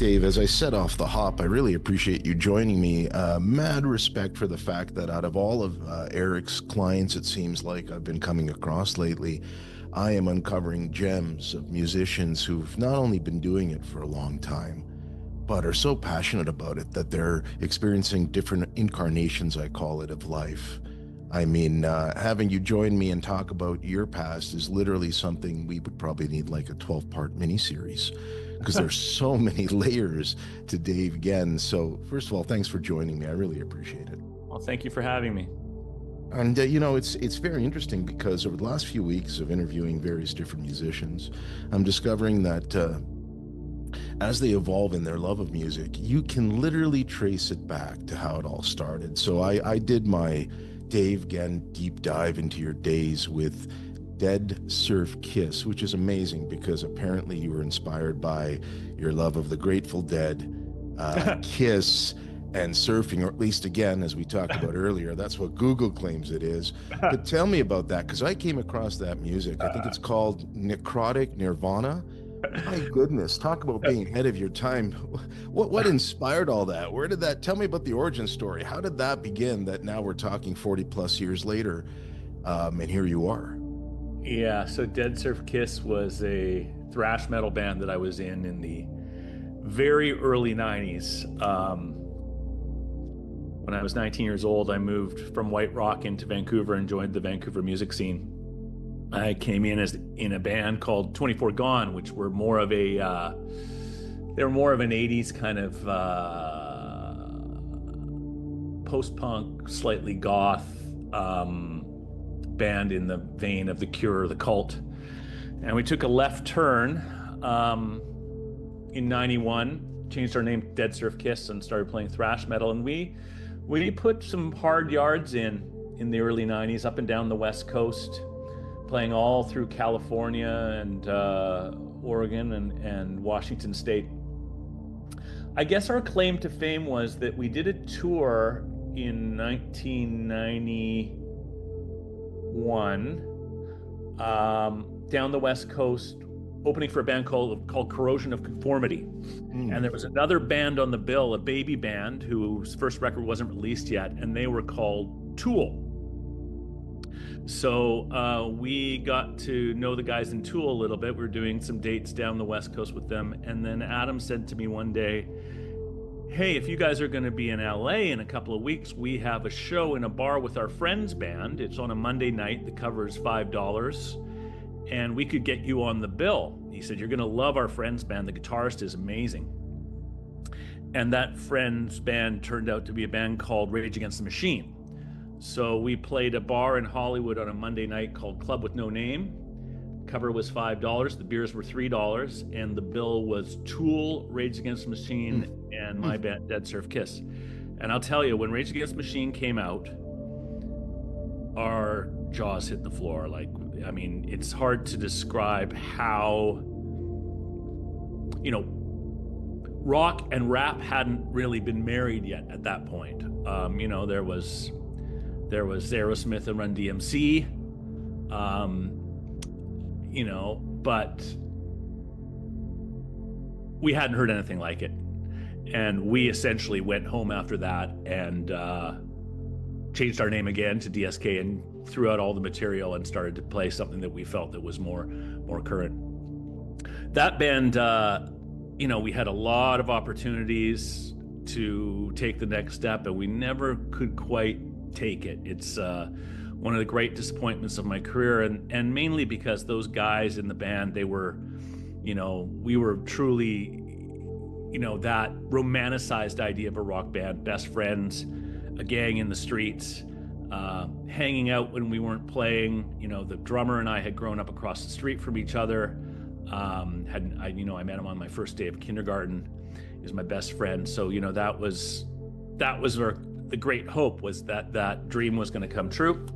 Dave, as I said off the hop, I really appreciate you joining me. Mad respect for the fact that out of all of Eric's clients, it seems like I've been coming across lately, I am uncovering gems of musicians who've not only been doing it for a long time, but are so passionate about it that they're experiencing different incarnations, I call it, of life. I mean, having you join me and talk about your past is literally something we would probably need like a 12-part miniseries because there's so many layers to Dave Genn. So, first of all, thanks for joining me. I really appreciate it. Well, thank you for having me. And you know, it's very interesting because over the last few weeks of interviewing various different musicians, I'm discovering that as they evolve in their love of music, you can literally trace it back to how it all started. So I did my Dave Genn deep dive into your days with Dead Surf Kiss, which is amazing because apparently you were inspired by your love of the Grateful Dead, Kiss, and surfing, or at least, again, as we talked about earlier, that's what Google claims it is. But tell me about that, because I came across that music. I think it's called Necrotic Nirvana. My goodness, talk about being ahead of your time. What inspired all that? Where did that, tell me about the origin story. How did that begin that now we're talking 40 plus years later, and here you are? Yeah, so Dead Surf Kiss was a thrash metal band that I was in the very early 90s. When I was 19 years old, I moved from White Rock into Vancouver and joined the Vancouver music scene. I came in a band called 24 Gone, which were more of a they were more of an 80s kind of post-punk, slightly goth band in the vein of The Cure, The Cult. And we took a left turn in 91, changed our name to Dead Surf Kiss and started playing thrash metal. And we put some hard yards in the early 90s up and down the West Coast, playing all through California and Oregon and Washington State. I guess our claim to fame was that we did a tour in 1991 down the West Coast, opening for a band called Corrosion of Conformity. And there was another band on the bill, a baby band whose first record wasn't released yet, and they were called Tool. So we got to know the guys in Tool a little bit. We were doing some dates down the West Coast with them. And then Adam said to me one day, hey, if you guys are going to be in LA in a couple of weeks, we have a show in a bar with our friends band. It's on a Monday night. The cover is $5. And we could get you on the bill. He said, you're going to love our friends band. The guitarist is amazing. And that friends band turned out to be a band called Rage Against the Machine. So we played a bar in Hollywood on a Monday night called Club with No Name. Cover was $5, the beers were $3, and the bill was Tool, Rage Against the Machine, and my band, Dead Surf Kiss. And I'll tell you, when Rage Against the Machine came out, our jaws hit the floor. Like, I mean, it's hard to describe how, rock and rap hadn't really been married yet at that point. There was Aerosmith and Run DMC, but we hadn't heard anything like it. And we essentially went home after that and changed our name again to DSK and threw out all the material and started to play something that we felt that was more current. That band, we had a lot of opportunities to take the next step, and we never could quite take it. It's one of the great disappointments of my career, and mainly because those guys in the band, they were, we were truly, that romanticized idea of a rock band, best friends, a gang in the streets, hanging out when we weren't playing. The drummer and I had grown up across the street from each other. I met him on my first day of kindergarten. He was my best friend. So, that was the great hope, was that dream was going to come true.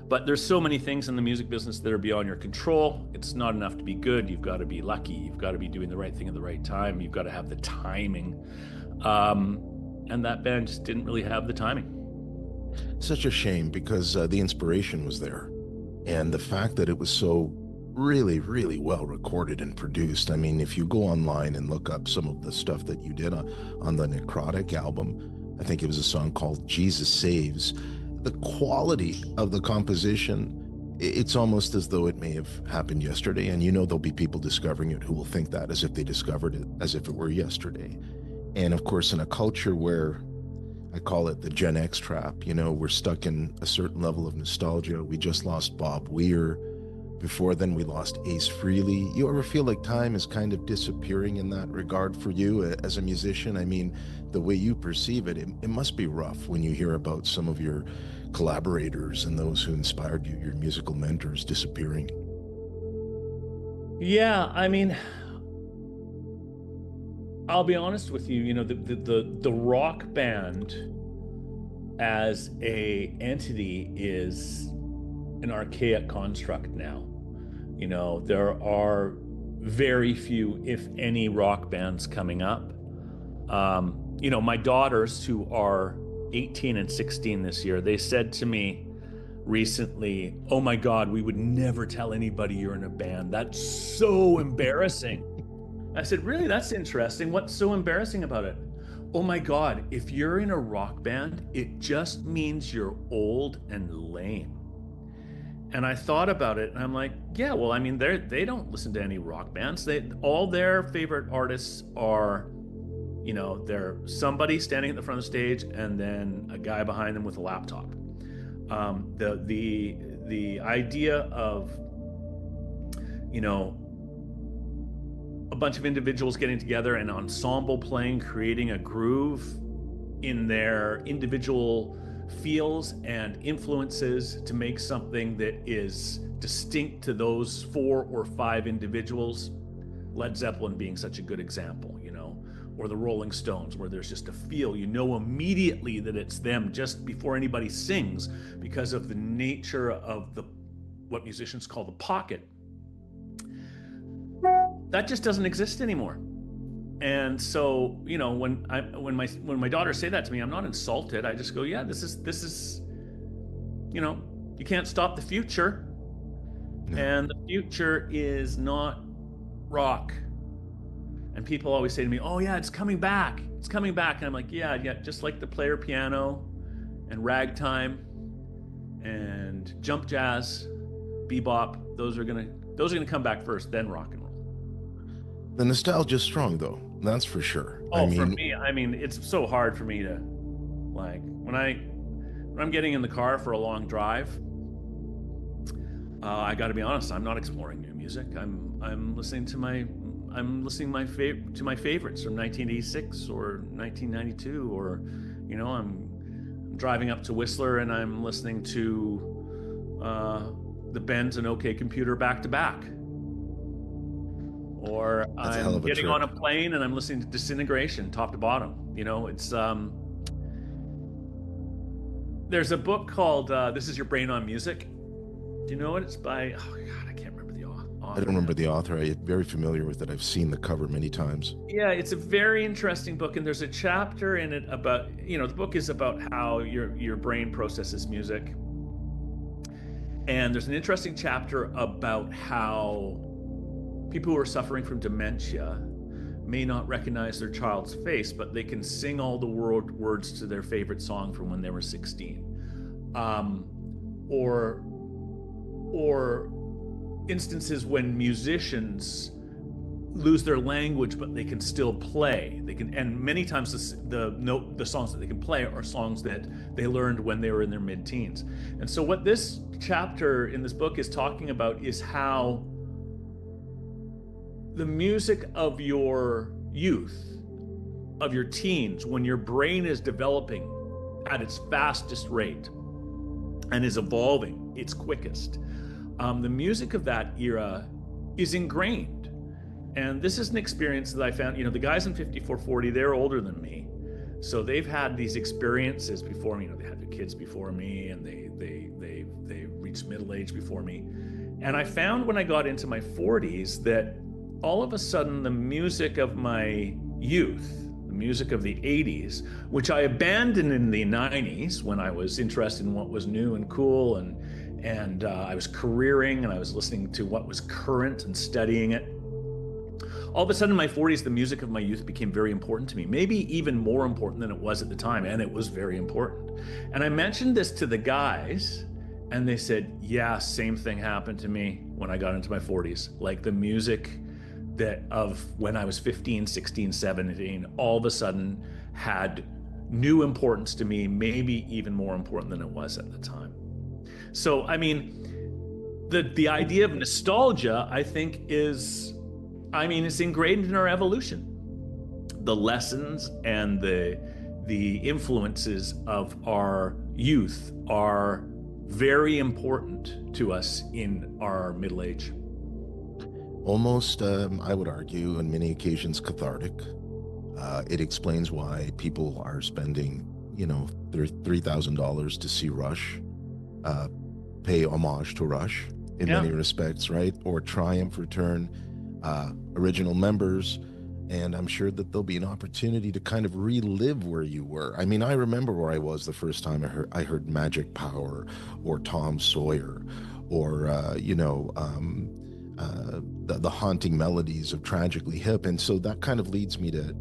But there's so many things in the music business that are beyond your control. It's not enough to be good. You've got to be lucky. You've got to be doing the right thing at the right time. You've got to have the timing. And that band just didn't really have the timing. Such a shame, because the inspiration was there. And the fact that it was so really, really well recorded and produced. I mean, if you go online and look up some of the stuff that you did on the Necrotic album, I think it was a song called Jesus Saves. The quality of the composition, it's almost as though it may have happened yesterday. And you know, there'll be people discovering it who will think that as if they discovered it as if it were yesterday. And of course, in a culture where I call it the Gen X trap, you know, we're stuck in a certain level of nostalgia. We just lost Bob Weir. Before then, we lost Ace Frehley. You ever feel like time is kind of disappearing in that regard for you as a musician? I mean, the way you perceive it, it must be rough when you hear about some of your collaborators and those who inspired you, your musical mentors, disappearing. Yeah, I mean, I'll be honest with you, you know, the rock band as a entity is an archaic construct now. You know, there are very few, if any, rock bands coming up. You know, my daughters, who are 18 and 16 this year, they said to me recently, "Oh my God, we would never tell anybody you're in a band. That's so embarrassing." I said, "Really? That's interesting. What's so embarrassing about it?" "Oh my God, if you're in a rock band, it just means you're old and lame." And I thought about it, and I'm like, yeah, well, I mean, they don't listen to any rock bands. All their favorite artists are, you know, they're somebody standing at the front of the stage and then a guy behind them with a laptop. The idea of, you know, a bunch of individuals getting together, an ensemble playing, creating a groove in their individual feels and influences to make something that is distinct to those 4 or 5 individuals. Led Zeppelin being such a good example, you know, or the Rolling Stones, where there's just a feel, you know, immediately that it's them just before anybody sings, because of the nature of what musicians call the pocket. That just doesn't exist anymore. And so, you know, when my daughters say that to me, I'm not insulted. I just go, yeah, this is, you know, you can't stop the future. No. And the future is not rock. And people always say to me, "Oh yeah, it's coming back. It's coming back." And I'm like, yeah, just like the player piano and ragtime and jump jazz, bebop, those are gonna come back first, then rock and roll. The nostalgia is strong, though. That's for sure. Oh, for me, I mean, it's so hard for me to, like, when I'm getting in the car for a long drive, I got to be honest, I'm not exploring new music. I'm listening to my favorites from 1986 or 1992, or, you know, I'm driving up to Whistler and I'm listening to the Benz and OK Computer back to back. Or I'm getting on a plane and I'm listening to Disintegration top to bottom. You know, it's there's a book called This Is Your Brain on Music. Do you know it? It's by, oh God, I can't remember the author. I don't remember the author. I'm very familiar with it. I've seen the cover many times. Yeah, it's a very interesting book, and there's a chapter in it about, you know, the book is about how your brain processes music. And there's an interesting chapter about how people who are suffering from dementia may not recognize their child's face, but they can sing all the words to their favorite song from when they were 16. Or instances when musicians lose their language, but they can still play. And many times the songs that they can play are songs that they learned when they were in their mid-teens. And so what this chapter in this book is talking about is how the music of your youth, of your teens, when your brain is developing at its fastest rate and is evolving its quickest, the music of that era is ingrained. And this is an experience that I found, you know, the guys in 5440, they're older than me. So they've had these experiences before me. You know, they had their kids before me, and they reached middle age before me. And I found when I got into my 40s that all of a sudden the music of my youth, the music of the 80s, which I abandoned in the 90s when I was interested in what was new and cool, and I was careering, and I was listening to what was current and studying it. All of a sudden in my 40s, the music of my youth became very important to me, maybe even more important than it was at the time, and it was very important. And I mentioned this to the guys, and they said, yeah, same thing happened to me when I got into my 40s. Like the music that of when I was 15, 16, 17, all of a sudden had new importance to me, maybe even more important than it was at the time. So, I mean, the idea of nostalgia, I think, it's ingrained in our evolution. The lessons and the influences of our youth are very important to us in our middle age. Almost, I would argue, on many occasions, cathartic. It explains why people are spending, their $3,000 to see Rush, pay homage to Rush in many respects, right? Or Triumph return original members. And I'm sure that there'll be an opportunity to kind of relive where you were. I mean, I remember where I was the first time I heard Magic Power or Tom Sawyer or, the haunting melodies of Tragically Hip. And so that kind of leads me to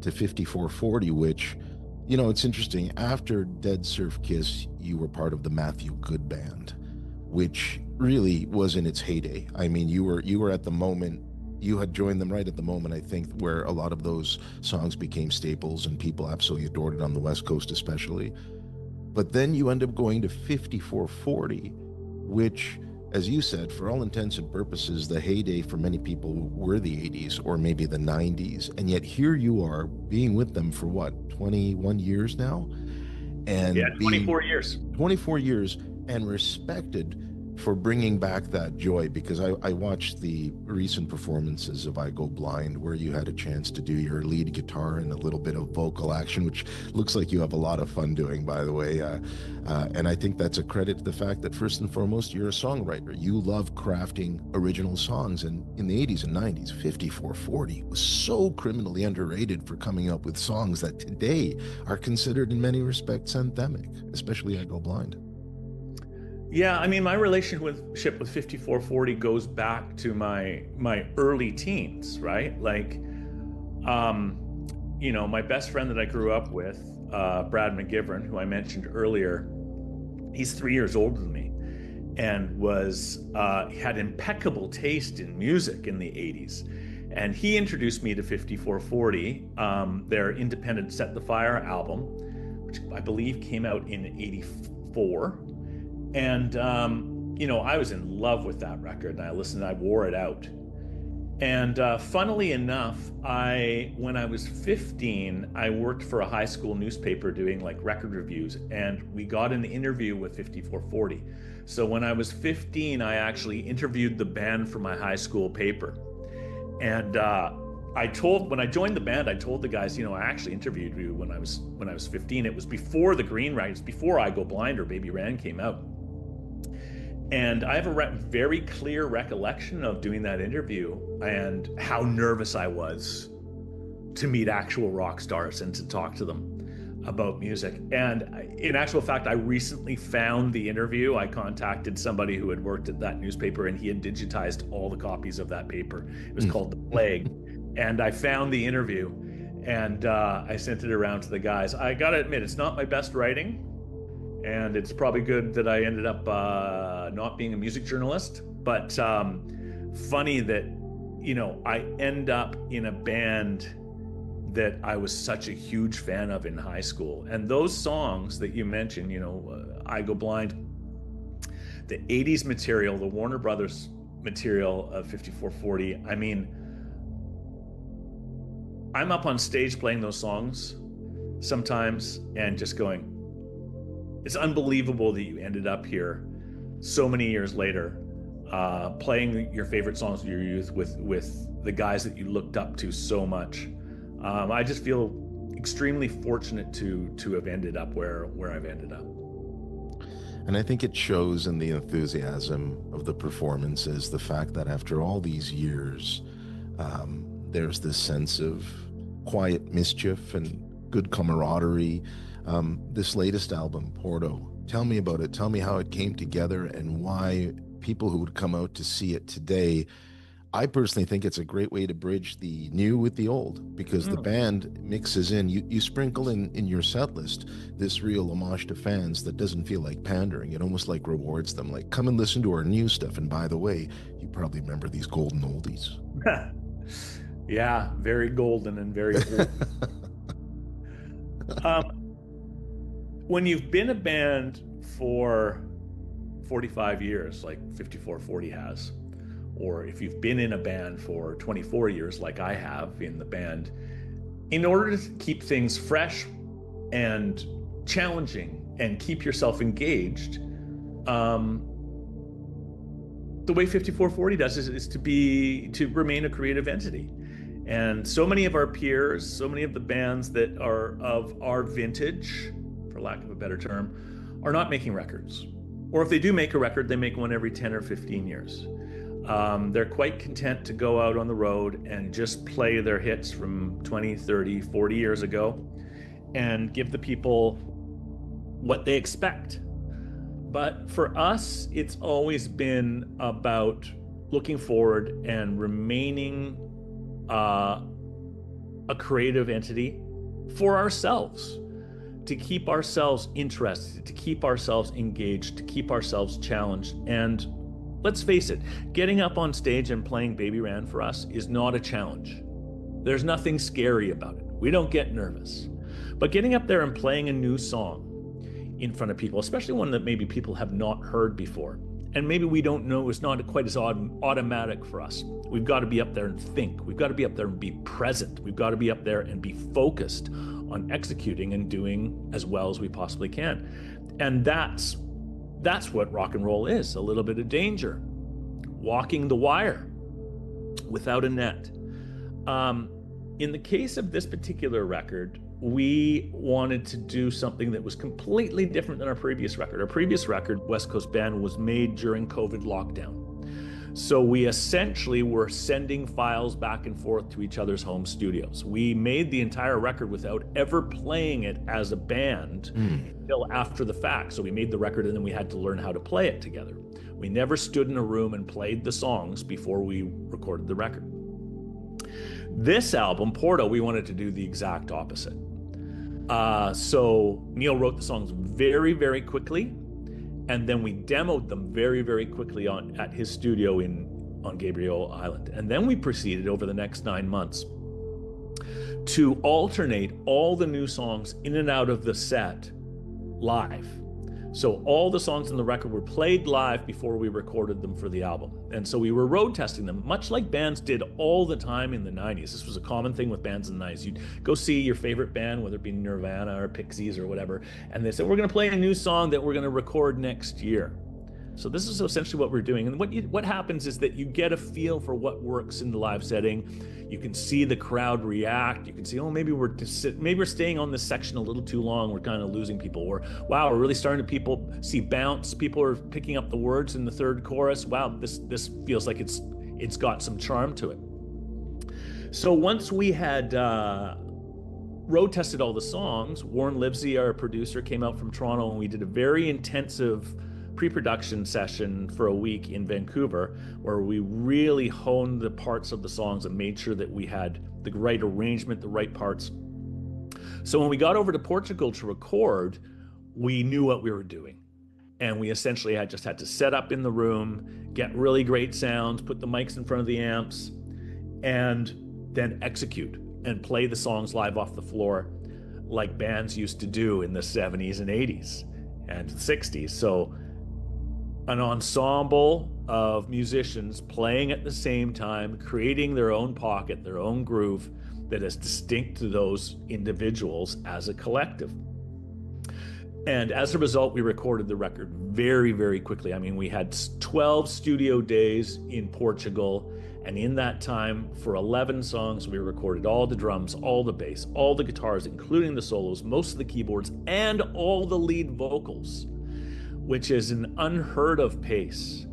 5440, which, it's interesting. After Dead Surf Kiss, you were part of the Matthew Good Band, which really was in its heyday. I mean, you were at the moment. You had joined them right at the moment, I think, where a lot of those songs became staples and people absolutely adored it on the West Coast especially. But then you end up going to 5440, which, as you said, for all intents and purposes, the heyday for many people were the 80s or maybe the 90s. And yet here you are being with them for what, 21 years now? And 24 years. 24 years and respected for bringing back that joy, because I watched the recent performances of I Go Blind, where you had a chance to do your lead guitar and a little bit of vocal action, which looks like you have a lot of fun doing, by the way. And I think that's a credit to the fact that, first and foremost, you're a songwriter. You love crafting original songs. And in the 80s and 90s, 5440 was so criminally underrated for coming up with songs that today are considered in many respects anthemic, especially I Go Blind. Yeah, I mean, my relationship with 5440 goes back to my early teens, right? Like, my best friend that I grew up with, Brad McGivern, who I mentioned earlier, he's 3 years older than me, and had impeccable taste in music in the 80s. And he introduced me to 5440, their independent Set the Fire album, which I believe came out in 84. And, I was in love with that record, and I wore it out. And funnily enough, when I was 15, I worked for a high school newspaper doing like record reviews, and we got an interview with 5440. So when I was 15, I actually interviewed the band for my high school paper. And when I joined the band, I told the guys, I actually interviewed you when I was 15. It was before the Green Rights, before I Go Blind or Baby Ran came out. And I have a very clear recollection of doing that interview and how nervous I was to meet actual rock stars and to talk to them about music. And in actual fact, I recently found the interview. I contacted somebody who had worked at that newspaper, and he had digitized all the copies of that paper. It was called The Plague. And I found the interview, and I sent it around to the guys. I gotta admit, it's not my best writing. And it's probably good that I ended up not being a music journalist. But funny that, I end up in a band that I was such a huge fan of in high school. And those songs that you mentioned, I Go Blind, the 80s material, the Warner Brothers material of 5440, I mean, I'm up on stage playing those songs sometimes and just going, it's unbelievable that you ended up here so many years later, playing your favorite songs of your youth with the guys that you looked up to so much. I just feel extremely fortunate to have ended up where I've ended up. And I think it shows in the enthusiasm of the performances, the fact that after all these years, there's this sense of quiet mischief and good camaraderie. This latest album, Porto, Tell me about it. Tell me how it came together and why people who would come out to see it today. I personally think it's a great way to bridge the new with the old, because the band mixes in, you sprinkle in your set list this real homage to fans that doesn't feel like pandering. It almost like rewards them, like, come and listen to our new stuff. And by the way, you probably remember these golden oldies. Yeah, very golden and very old. When you've been a band for 45 years, like 5440 has, or if you've been in a band for 24 years, like I have in the band, in order to keep things fresh and challenging and keep yourself engaged, the way 5440 does is to remain a creative entity. And so many of our peers, so many of the bands that are of our vintage, for lack of a better term, are not making records. Or if they do make a record, they make one every 10 or 15 years. They're quite content to go out on the road and just play their hits from 20, 30, 40 years ago and give the people what they expect. But for us, it's always been about looking forward and remaining a creative entity for ourselves, to keep ourselves interested, to keep ourselves engaged, to keep ourselves challenged. And let's face it, getting up on stage and playing Baby Ran for us is not a challenge. There's nothing scary about it. We don't get nervous. But getting up there and playing a new song in front of people, especially one that maybe people have not heard before, and maybe we don't know, is not quite as automatic for us. We've got to be up there and think. We've got to be up there and be present. We've got to be up there and be focused on executing and doing as well as we possibly can. And that's what rock and roll is, a little bit of danger, walking the wire without a net. In the case of this particular record, we wanted to do something that was completely different than our previous record. Our previous record, West Coast Band, was made during COVID lockdown. So we essentially were sending files back and forth to each other's home studios. We made the entire record without ever playing it as a band until after the fact. So we made the record and then we had to learn how to play it together. We never stood in a room and played the songs before we recorded the record. This album, Porto, we wanted to do the exact opposite. So Neil wrote the songs very, very quickly, and then we demoed them very, very quickly at his studio on Gabriel Island. And then we proceeded over the next 9 months to alternate all the new songs in and out of the set live. So all the songs in the record were played live before we recorded them for the album. And so we were road testing them, much like bands did all the time in the 90s. This was a common thing with bands in the 90s. You'd go see your favorite band, whether it be Nirvana or Pixies or whatever, and they said, we're going to play a new song that we're going to record next year. So this is essentially what we're doing. And what happens is that you get a feel for what works in the live setting. You can see the crowd react. You can see, oh, maybe we're staying on this section a little too long. We're kind of losing people. Or, wow, we're really starting to see bounce. People are picking up the words in the third chorus. Wow, this feels like it's got some charm to it. So once we had road tested all the songs, Warren Livesey, our producer, came out from Toronto, and we did a very intensive pre-production session for a week in Vancouver, where we really honed the parts of the songs and made sure that we had the right arrangement, the right parts. So when we got over to Portugal to record, we knew what we were doing. And we essentially had to set up in the room, get really great sounds, put the mics in front of the amps, and then execute and play the songs live off the floor like bands used to do in the 70s and 80s and 60s. So an ensemble of musicians playing at the same time, creating their own pocket, their own groove that is distinct to those individuals as a collective. And as a result, we recorded the record very, very quickly. I mean, we had 12 studio days in Portugal, and in that time, for 11 songs, we recorded all the drums, all the bass, all the guitars, including the solos, most of the keyboards, and all the lead vocals, which is an unheard of pace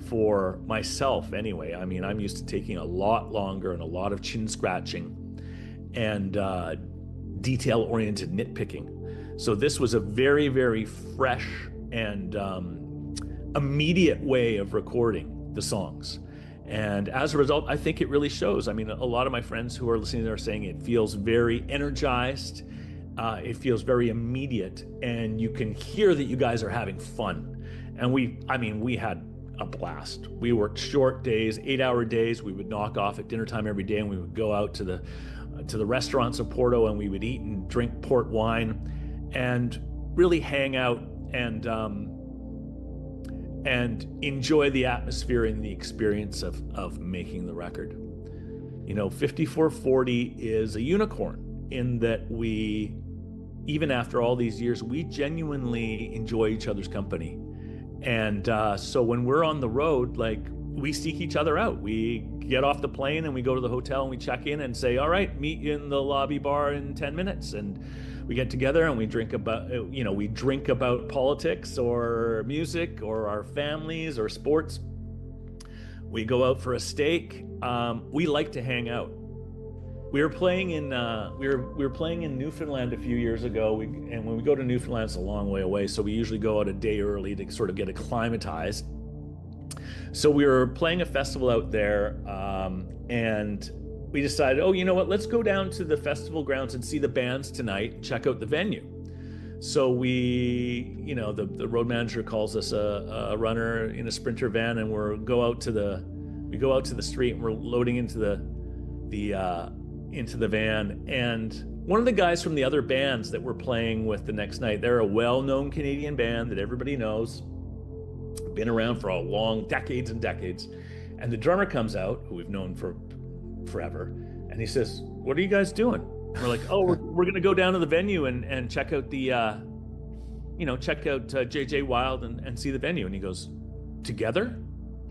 for myself anyway. I mean, I'm used to taking a lot longer and a lot of chin scratching and detail-oriented nitpicking. So this was a very, very fresh and immediate way of recording the songs. And as a result, I think it really shows. I mean, a lot of my friends who are listening are saying it feels very energized. It feels very immediate, and you can hear that you guys are having fun. And we had a blast. We worked short days, 8-hour days. We would knock off at dinner time every day, and we would go out to the restaurants of Porto, and we would eat and drink port wine and really hang out and enjoy the atmosphere and the experience of making the record. 5440 is a unicorn in that we, even after all these years, we genuinely enjoy each other's company. And so when we're on the road, like, we seek each other out. We get off the plane and we go to the hotel and we check in and say, all right, meet you in the lobby bar in 10 minutes. And we get together and we drink about politics or music or our families or sports. We go out for a steak. We like to hang out. We were playing in Newfoundland a few years ago. And when we go to Newfoundland, it's a long way away, so we usually go out a day early to sort of get acclimatized. So we were playing a festival out there, and we decided, oh, you know what, let's go down to the festival grounds and see the bands tonight and check out the venue. So we, the road manager calls us a runner in a Sprinter van, and we go out to the street, and we're loading into the van. And one of the guys from the other bands that we're playing with the next night, they're a well-known Canadian band that everybody knows, been around for a long decades and decades. And the drummer comes out, who we've known for forever, and he says, what are you guys doing? And we're like, oh, we're gonna go down to the venue and check out the check out JJ Wild and see the venue. And he goes, together?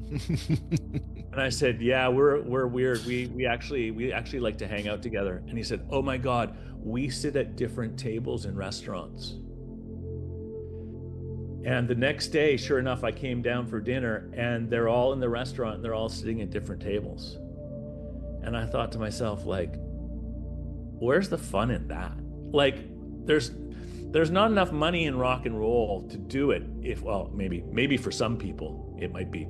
And I said, yeah, we're weird. We actually like to hang out together. And he said, oh my God, we sit at different tables in restaurants. And the next day, sure enough, I came down for dinner, and they're all in the restaurant, and they're all sitting at different tables. And I thought to myself, like, where's the fun in that? Like, there's not enough money in rock and roll to do it. Maybe for some people it might be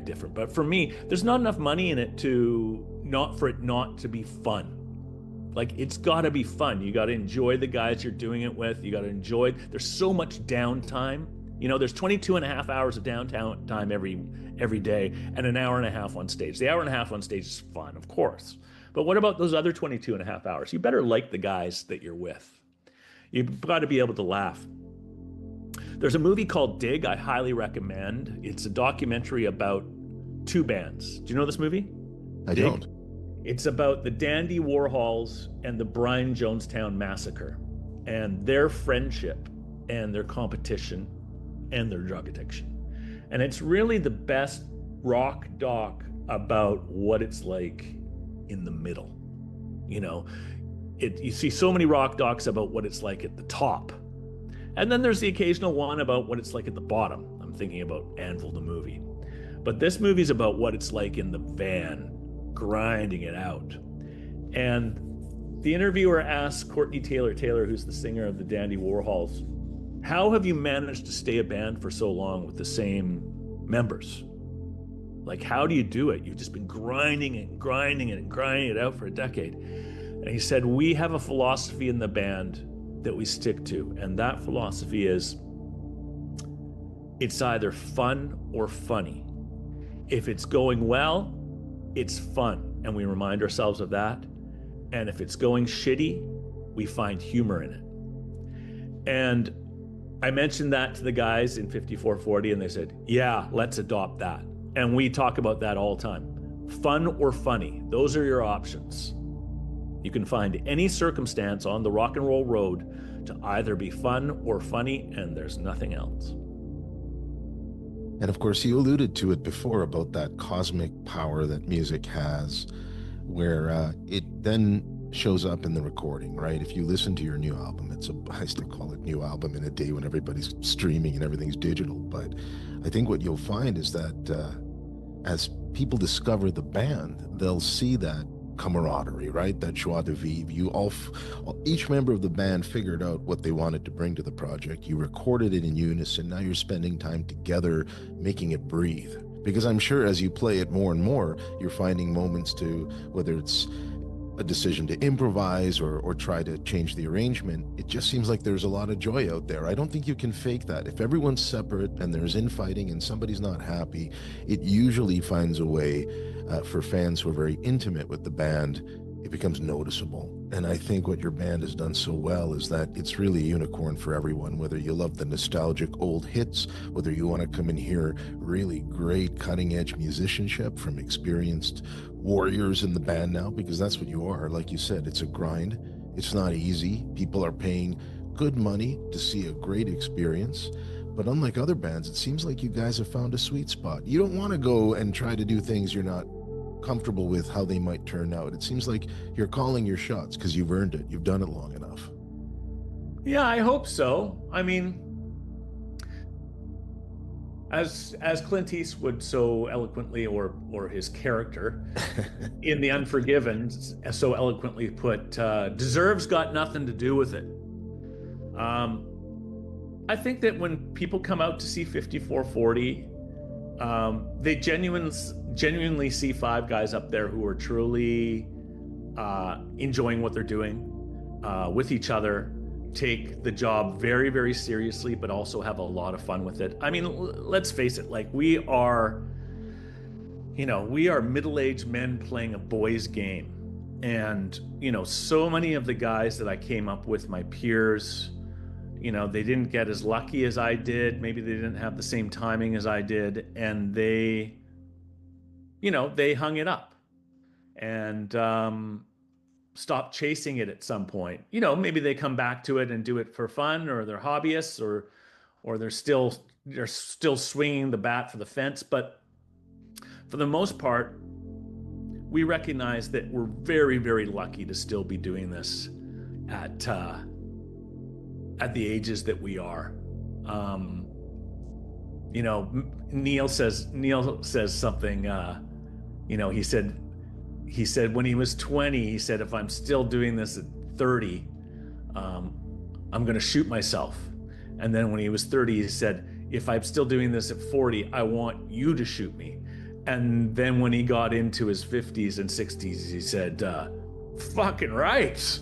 different, but for me, there's not enough money in it for it not to be fun. Like, it's got to be fun. You got to enjoy the guys you're doing it with. You got to enjoy. There's so much downtime. There's 22 and a half hours of downtime time every day, and an hour and a half on stage. The hour and a half on stage is fun, of course. But what about those other 22 and a half hours? You better like the guys that you're with. You've got to be able to laugh. There's a movie called Dig I highly recommend. It's a documentary about two bands. Do you know this movie? I don't. It's about the Dandy Warhols and the Brian Jonestown Massacre, and their friendship and their competition and their drug addiction. And it's really the best rock doc about what it's like in the middle. You see so many rock docs about what it's like at the top. And then there's the occasional one about what it's like at the bottom. I'm thinking about Anvil the movie. But this movie's about what it's like in the van, grinding it out. And the interviewer asks Courtney Taylor, who's the singer of the Dandy Warhols, how have you managed to stay a band for so long with the same members? Like, how do you do it? You've just been grinding it out for a decade. And he said, we have a philosophy in the band that we stick to. And that philosophy is, it's either fun or funny. If it's going well, it's fun, and we remind ourselves of that. And if it's going shitty, we find humor in it. And I mentioned that to the guys in 5440, and they said, yeah, let's adopt that. And we talk about that all the time. Fun or funny, those are your options. You can find any circumstance on the rock and roll road to either be fun or funny, and there's nothing else. And of course, you alluded to it before about that cosmic power that music has, where it then shows up in the recording, right? If you listen to your new album, I still call it new album in a day when everybody's streaming and everything's digital. But I think what you'll find is that as people discover the band, they'll see that camaraderie, right? That joie de vivre. Each member of the band figured out what they wanted to bring to the project. You recorded it in unison. Now you're spending time together, making it breathe. Because I'm sure as you play it more and more, you're finding moments to, whether it's a decision to improvise or try to change the arrangement, it just seems like there's a lot of joy out there. I don't think you can fake that. If everyone's separate and there's infighting and somebody's not happy, it usually finds a way for fans who are very intimate with the band. It becomes noticeable. And I think what your band has done so well is that it's really a unicorn for everyone, whether you love the nostalgic old hits, whether you want to come and hear really great cutting edge musicianship from experienced warriors in the band now, because that's what you are. Like you said, it's a grind. It's not easy. People are paying good money to see a great experience. But unlike other bands, it seems like you guys have found a sweet spot. You don't want to go and try to do things you're not comfortable with how they might turn out. It seems like you're calling your shots because you've earned it. You've done it long enough. Yeah, I hope so. I mean, as Clint Eastwood so eloquently, or his character in The Unforgiven so eloquently put, deserve's got nothing to do with it. I think that when people come out to see 5440, they genuinely see five guys up there who are truly enjoying what they're doing with each other, take the job very, very seriously, but also have a lot of fun with it. I mean, let's face it, like we are middle-aged men playing a boys' game. And, so many of the guys that I came up with, my peers, they didn't get as lucky as I did. Maybe they didn't have the same timing as I did. And they hung it up and stopped chasing it at some point. Maybe they come back to it and do it for fun, or they're hobbyists, or they're still swinging the bat for the fence. But for the most part, we recognize that we're very, very lucky to still be doing this at the ages that we are. Neil says something, he said when he was 20, he said, if I'm still doing this at 30, I'm going to shoot myself. And then when he was 30, he said, if I'm still doing this at 40, I want you to shoot me. And then when he got into his 50s and 60s, he said, fucking right.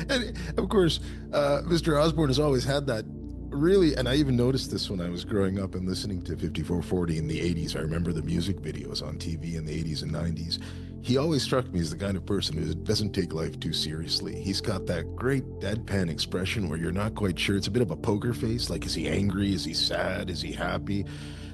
And of course, Mr. Osborne has always had that really, and I even noticed this when I was growing up and listening to 5440 in the 80s. I remember the music videos on TV in the 80s and 90s. He always struck me as the kind of person who doesn't take life too seriously. He's got that great deadpan expression where you're not quite sure. It's a bit of a poker face. Like, is he angry? Is he sad? Is he happy?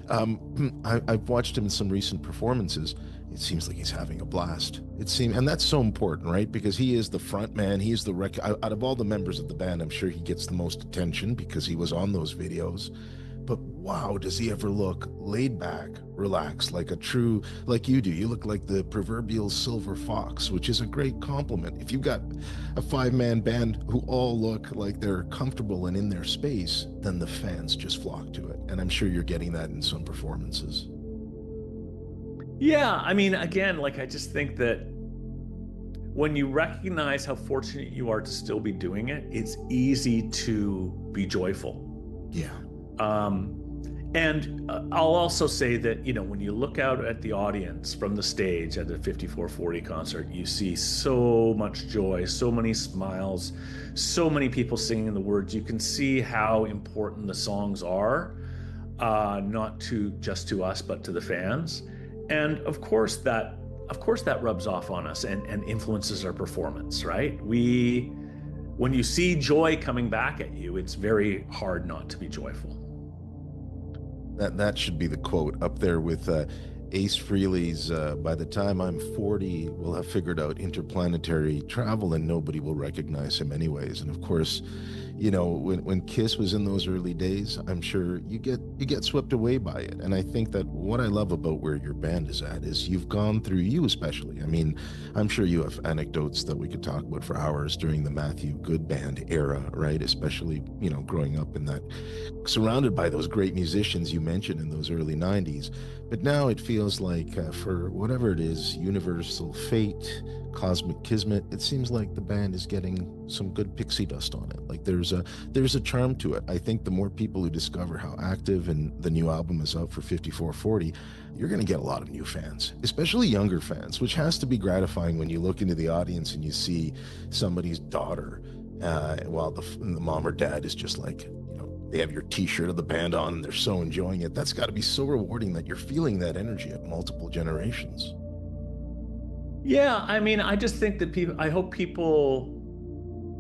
I've watched him in some recent performances. It seems like he's having a blast. And that's so important, right? Because he is the front man. He is out of all the members of the band, I'm sure he gets the most attention because he was on those videos. But wow, does he ever look laid back, relaxed, like you do. You look like the proverbial silver fox, which is a great compliment. If you've got a 5-man band who all look like they're comfortable and in their space, then the fans just flock to it. And I'm sure you're getting that in some performances. Yeah, I mean, again, I just think that when you recognize how fortunate you are to still be doing it, it's easy to be joyful. Yeah. And I'll also say that, when you look out at the audience from the stage at a 5440 concert, you see so much joy, so many smiles, so many people singing the words. You can see how important the songs are, not just to us, but to the fans. And of course that rubs off on us and influences our performance, right? When you see joy coming back at you, it's very hard not to be joyful. That should be the quote up there with Ace Frehley's, by the time I'm 40, we'll have figured out interplanetary travel and nobody will recognize him anyways. And of course, you know, when Kiss was in those early days, I'm sure you get swept away by it. And I think that what I love about where your band is at is you've gone through, you especially, I mean, I'm sure you have anecdotes that we could talk about for hours during the Matthew Good Band era, right? Especially, you know, growing up in that, surrounded by those great musicians you mentioned in those early 90s. But now it feels like, for whatever it is, universal fate, cosmic kismet, it seems like the band is getting some good pixie dust on it. Like there's a charm to it. I think the more people who discover how active and the new album is out for 5440, you're going to get a lot of new fans, especially younger fans, which has to be gratifying when you look into the audience and you see somebody's daughter, while the mom or dad is just like, they have your t-shirt of the band on and they're so enjoying it. That's got to be so rewarding that you're feeling that energy at multiple generations. Yeah, I mean, I just think that I hope people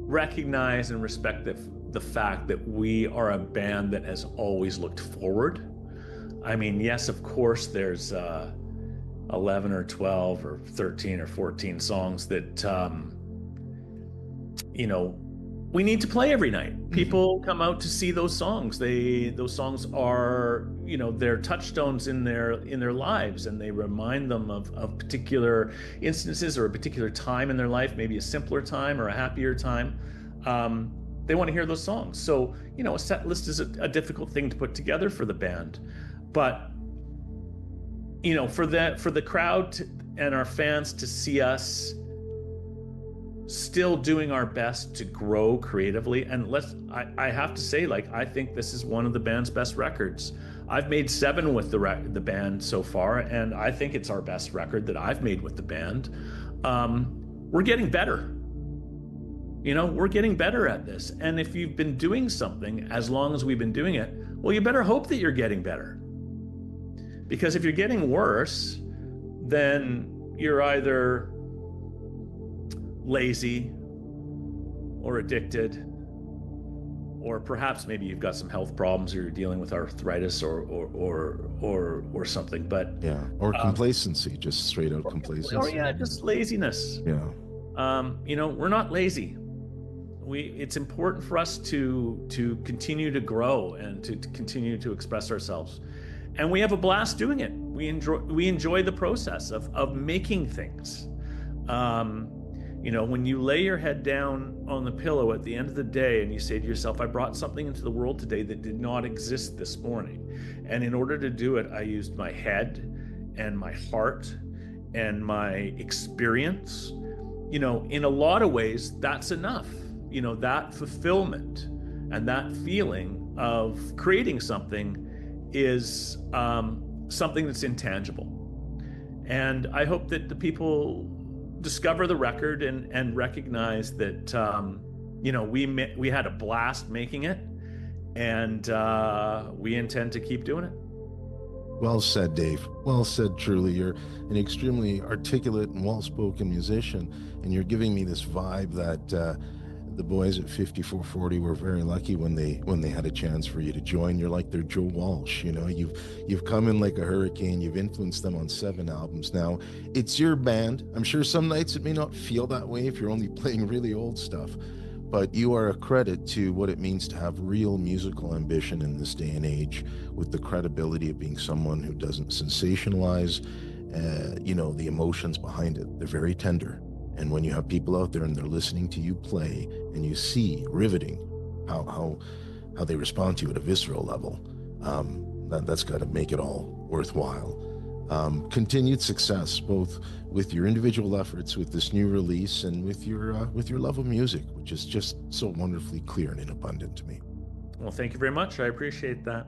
recognize and respect the fact that we are a band that has always looked forward. I mean, yes, of course, there's 11 or 12 or 13 or 14 songs that, we need to play every night. People come out to see those songs. Those songs are, they're touchstones in their lives, and they remind them of particular instances or a particular time in their life, maybe a simpler time or a happier time. They want to hear those songs. So, a set list is a difficult thing to put together for the band, but for the crowd and our fans to see us still doing our best to grow creatively. And I have to say, I think this is one of the band's best records. I've made 7 with the band so far, and I think it's our best record that I've made with the band. We're getting better. We're getting better at this. And if you've been doing something as long as we've been doing it, well, you better hope that you're getting better. Because if you're getting worse, then you're either lazy or addicted, or perhaps maybe you've got some health problems, or you're dealing with arthritis or something. But or complacency, just straight out complacency, or just laziness. We're not lazy. It's important for us to continue to grow and to continue to express ourselves, and we have a blast doing it. We enjoy the process of making things. When you lay your head down on the pillow at the end of the day and you say to yourself, I brought something into the world today that did not exist this morning. And in order to do it, I used my head and my heart and my experience. In a lot of ways, that's enough. That fulfillment and that feeling of creating something is something that's intangible. And I hope that the people discover the record and recognize that we had a blast making it, and we intend to keep doing it. Well said, Dave. Well said, truly. You're an extremely articulate and well-spoken musician, and you're giving me this vibe that the boys at 5440 were very lucky when they had a chance for you to join. You're like their Joe Walsh. You've come in like a hurricane. You've influenced them on 7 albums now. It's your band. I'm sure some nights it may not feel that way if you're only playing really old stuff, but you are a credit to what it means to have real musical ambition in this day and age, with the credibility of being someone who doesn't sensationalize the emotions behind it. They're very tender. And when you have people out there and they're listening to you play, and you see riveting how they respond to you at a visceral level, that's got to make it all worthwhile. Continued success, both with your individual efforts, with this new release, and with your love of music, which is just so wonderfully clear and abundant to me. Well, thank you very much. I appreciate that.